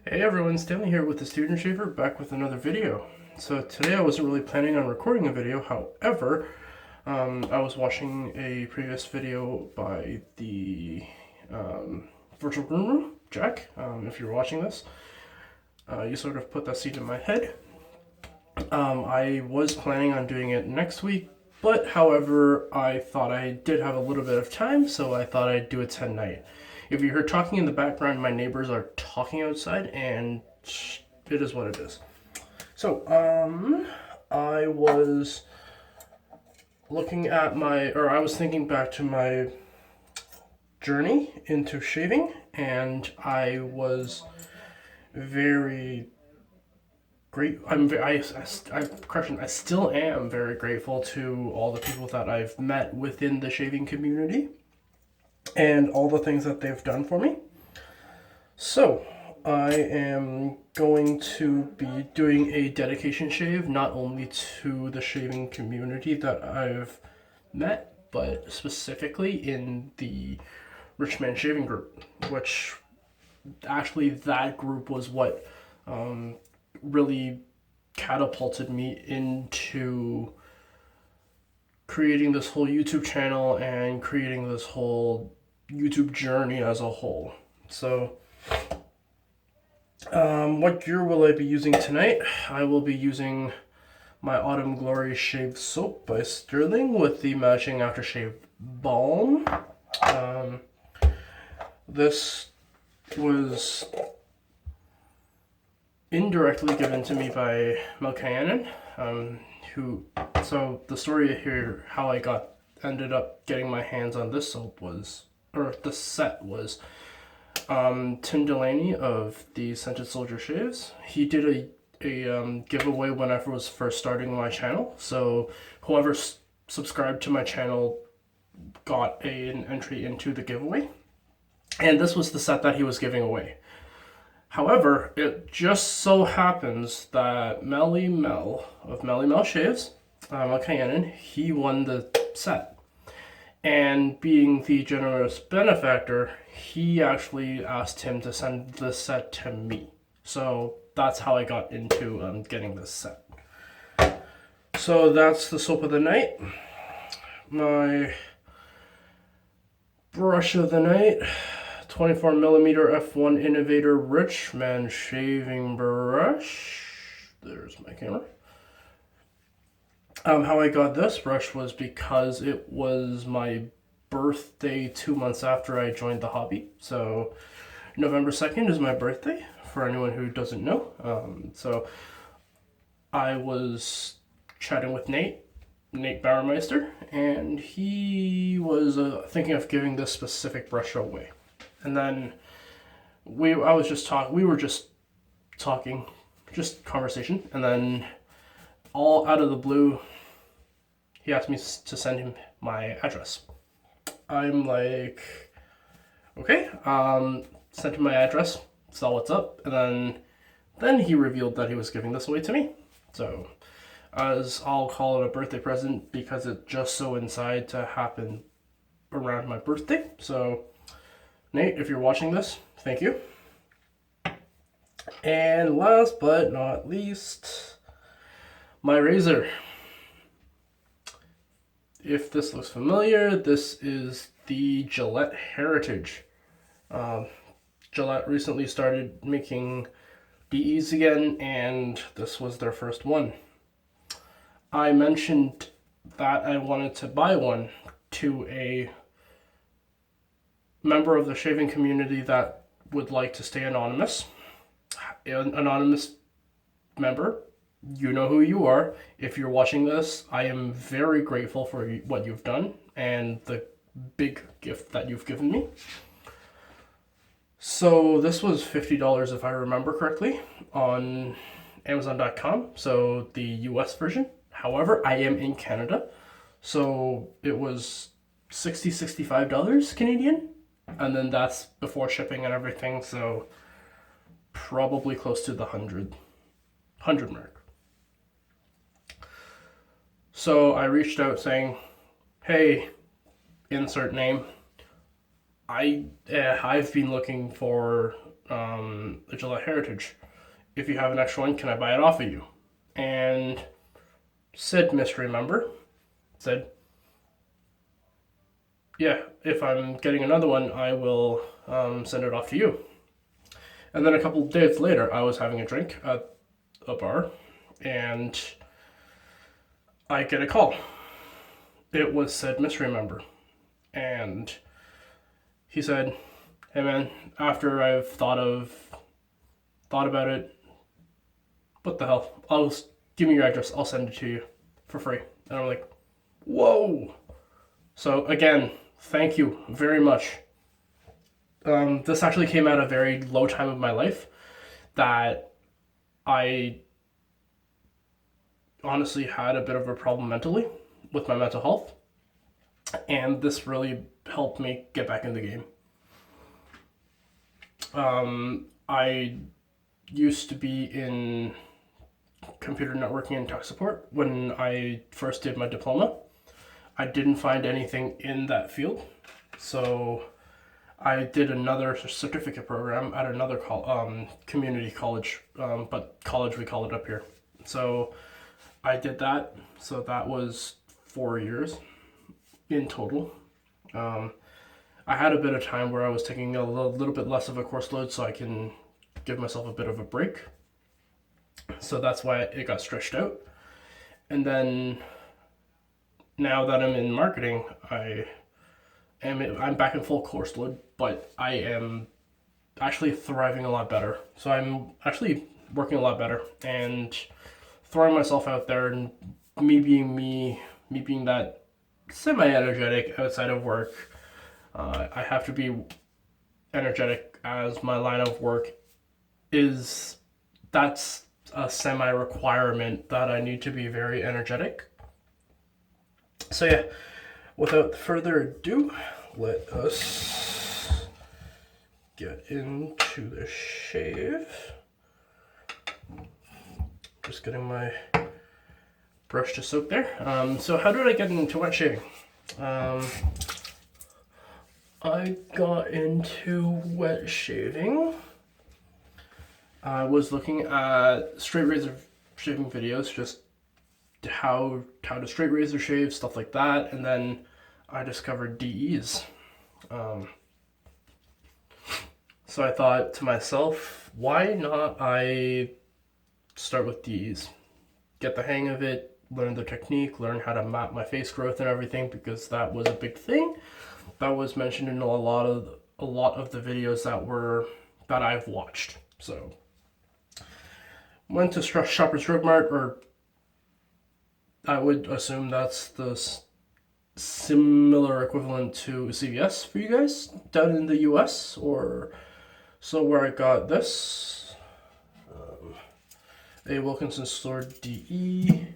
Hey everyone, Stanley here with the Student Shaver, back with another video. So today I wasn't really planning on recording a video, however, I was watching a previous video by the Virtual Guru, Jack. If you're watching this, you sort of put that seed in my head. I was planning on doing it next week, but however, I thought I did have a little bit of time, so I thought I'd do it tonight. If you heard talking in the background, my neighbors are talking outside, and it is what it is. So, I was looking at I was thinking back to my journey into shaving, and I was very great. I still am very grateful to all the people that I've met within the shaving community and all the things that they've done for me. So, I am going to be doing a dedication shave not only to the shaving community that I've met, but specifically in the Rich Man Shaving group, which actually that group was what really catapulted me into creating this whole YouTube channel and creating this whole YouTube journey as a whole. So, what gear will I be using tonight? I will be using my Autumn Glory Shave Soap by Sterling with the matching aftershave balm. This was indirectly given to me by Mel Cannon, so the story here, how I ended up getting my hands on this soap the set was, Tim Delaney of the Scented Soldier Shaves. He did a giveaway when I was first starting my channel, so whoever subscribed to my channel got an entry into the giveaway, and this was the set that he was giving away. However, it just so happens that Melly Mel of Melly Mel Shaves, Mel Cannon, he won the set. And being the generous benefactor, he actually asked him to send the set to me. So that's how I got into getting this set. So that's the soap of the night. My brush of the night, 24mm F1 Innovator Rich Man Shaving Brush. There's my camera. How I got this brush was because it was my birthday 2 months after I joined the hobby. So November 2nd is my birthday, for anyone who doesn't know. So I was chatting with Nate Bauermeister, and he was thinking of giving this specific brush away. And then we were just talking, just conversation, and then all out of the blue, he asked me to send him my address. I'm like, okay, sent him my address, saw what's up, and then he revealed that he was giving this away to me. So, as I'll call it a birthday present because it just so coincided to happen around my birthday. So, Nate, if you're watching this, thank you. And last but not least, my razor. If this looks familiar, this is the Gillette Heritage. Gillette recently started making DEs again, and this was their first one. I mentioned that I wanted to buy one to a member of the shaving community that would like to stay anonymous. An anonymous member, you know who you are. If you're watching this, I am very grateful for what you've done and the big gift that you've given me. So this was $50 if I remember correctly on Amazon.com, so the US version. However, I am in Canada, so it was $65 Canadian, and then that's before shipping and everything, so probably close to the 100 mark. So I reached out saying, hey, insert name, I've been looking for a Gillette Heritage. If you have an extra one, can I buy it off of you? And said mystery member said, yeah, if I'm getting another one, I will send it off to you. And then a couple of days later, I was having a drink at a bar, and I get a call. It was said mystery member. And he said, hey man, after I've thought about it, what the hell? Give me your address, I'll send it to you for free. And I'm like, whoa. So again, thank you very much. This actually came at a very low time of my life that I honestly had a bit of a problem mentally with my mental health. And this really helped me get back in the game. I used to be in computer networking and tech support when I first did my diploma. I didn't find anything in that field, so I did another certificate program at another community college, but college we call it up here. So I did that, so that was 4 years in total. I had a bit of time where I was taking a little bit less of a course load so I can give myself a bit of a break. So that's why it got stretched out. And then now that I'm in marketing, I'm back in full course load, but I am actually thriving a lot better. So I'm actually working a lot better and throwing myself out there, and me being that semi-energetic outside of work. I have to be energetic as my line of work that's a semi-requirement that I need to be very energetic. So yeah, without further ado, let us get into the shave. Just getting my brush to soak there. So how did I get into wet shaving? I got into wet shaving. I was looking at straight razor shaving videos, just how to straight razor shave, stuff like that, and then I discovered DEs. So I thought to myself, why not I start with DEs? Get the hang of it, learn the technique, learn how to map my face growth and everything, because that was a big thing that was mentioned in a lot of the videos that I've watched. So went to Shoppers Drug Mart, or I would assume that's the similar equivalent to CVS for you guys down in the US, or so, where I got this. A Wilkinson Store DE,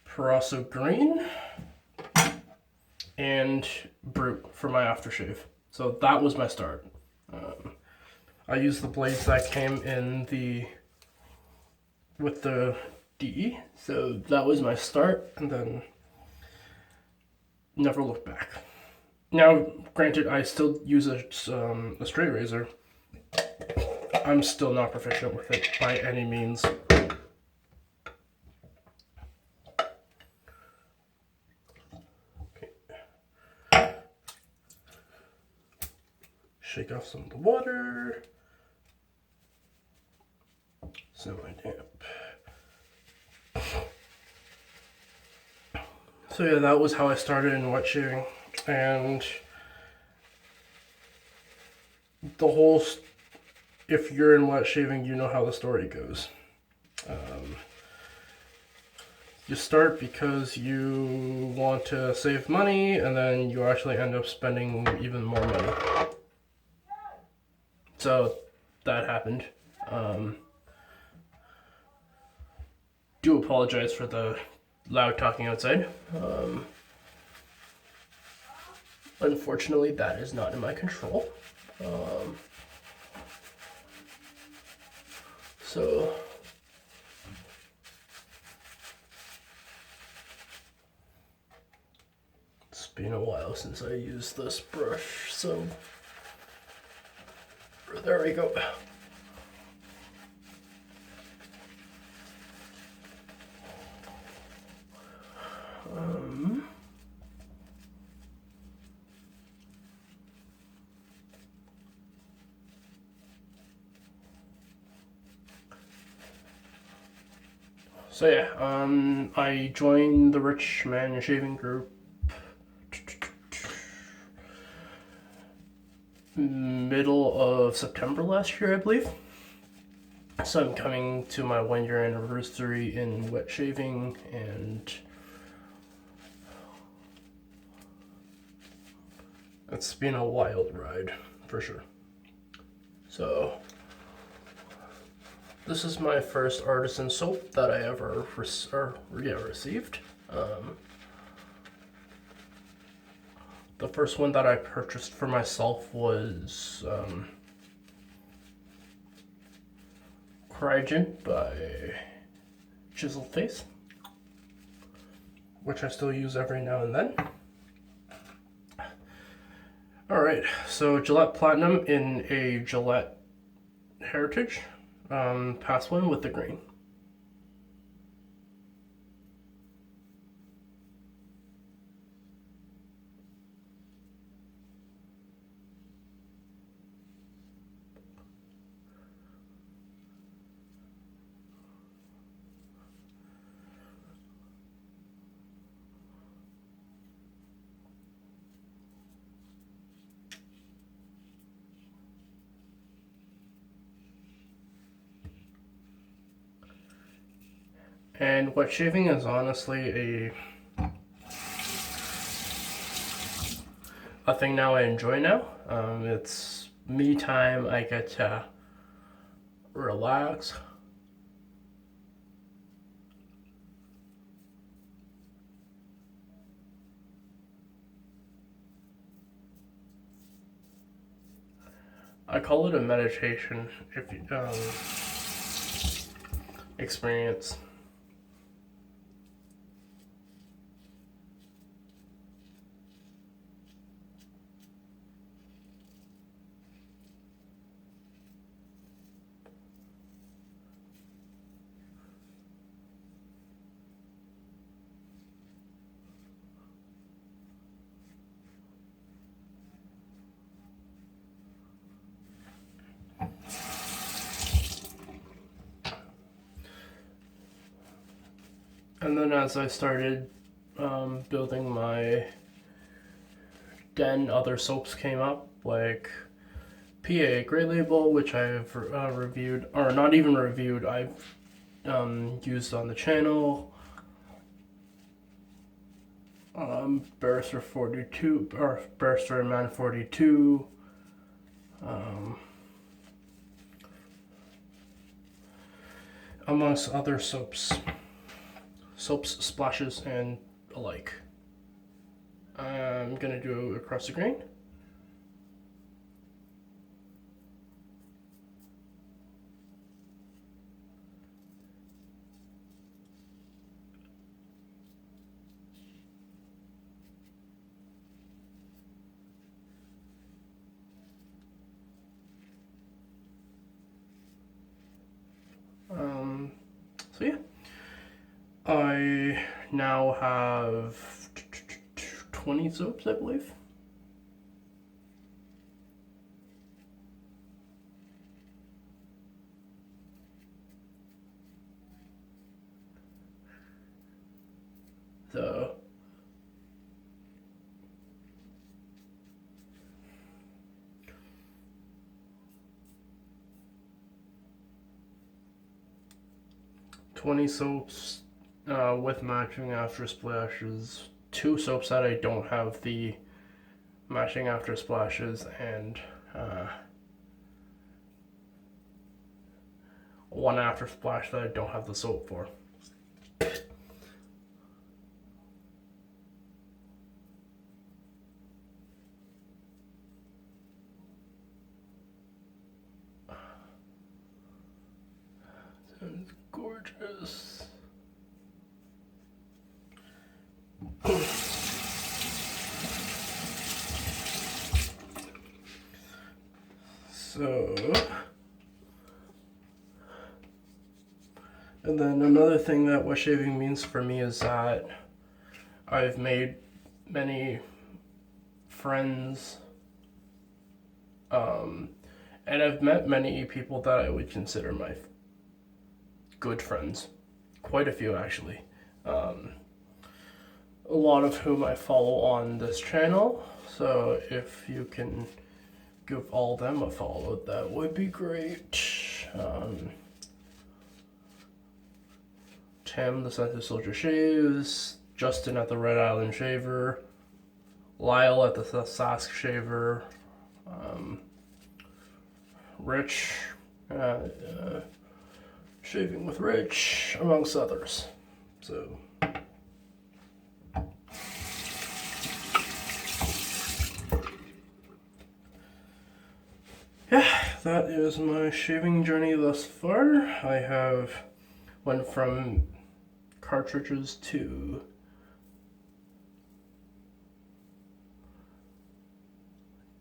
Parasso Green, and Brute for my aftershave. So that was my start. I used the blades that came with the DE, so that was my start, and then never looked back. Now, granted, I still use a straight razor. I'm still not proficient with it by any means. Okay. Shake off some of the water. Semi-damp. So yeah, that was how I started in wet shaving, and the whole, if you're in wet shaving, you know how the story goes. You start because you want to save money, and then you actually end up spending even more money. So that happened. Do apologize for the loud talking outside. Unfortunately, that is not in my control. So it's been a while since I used this brush, so There we go. So yeah, I joined the Rich Man Shaving Group middle of September last year, I believe. So I'm coming to my 1-year anniversary in wet shaving, and it's been a wild ride for sure. So this is my first artisan soap that I ever received. The first one that I purchased for myself was Cryogen by Chiseled Face, which I still use every now and then. Alright, so Gillette Platinum in a Gillette Heritage. Pass one with the grain. And wet shaving is honestly a thing now I enjoy now. It's me time. I get to relax. I call it a meditation if you, experience. And then as I started building my den, other soaps came up, like PA Grey Label, which I've reviewed, or not even reviewed, I've used on the channel. Barrister 42, or Barrister Man 42. Amongst other soaps, splashes, and alike. I'm gonna do across the grain. So yeah, I now have 20 soaps, I believe. So soaps with matching after splashes, 2 soaps that I don't have the matching after splashes, and 1 after splash that I don't have the soap for. It's gorgeous. So And then another thing that what shaving means for me is that I've made many friends, and I've met many people that I would consider my good friends. Quite a few, actually. A lot of whom I follow on this channel. So if you can give all them a follow, that would be great. Tim, the Scented Soldier Shaves, Justin at the Red Island Shaver, Lyle at the Sask Shaver, Rich, Shaving with Rich, amongst others. So, yeah, that is my shaving journey thus far. I have went from cartridges to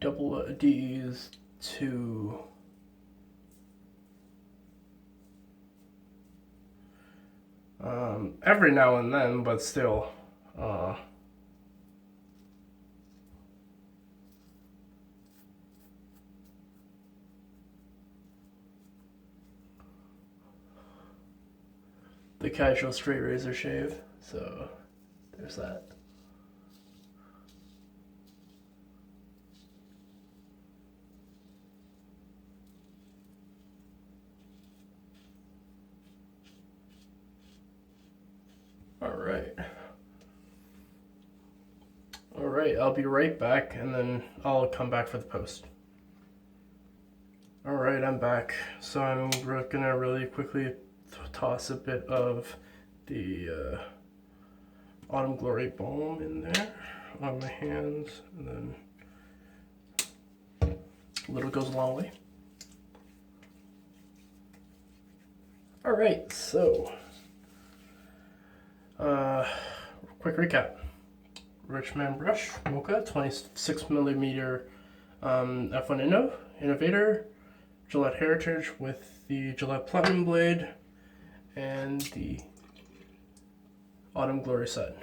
double D's to every now and then, but still the casual straight razor shave, so there's that. Alright, I'll be right back and then I'll come back for the post. Alright, I'm back. So I'm gonna really quickly toss a bit of the Autumn Glory Balm in there on my hands, and then a little goes a long way. Alright, so quick recap. Richman brush, Mocha, 26mm F1 Innovator, Gillette Heritage with the Gillette Platinum blade, and the Autumn Glory set.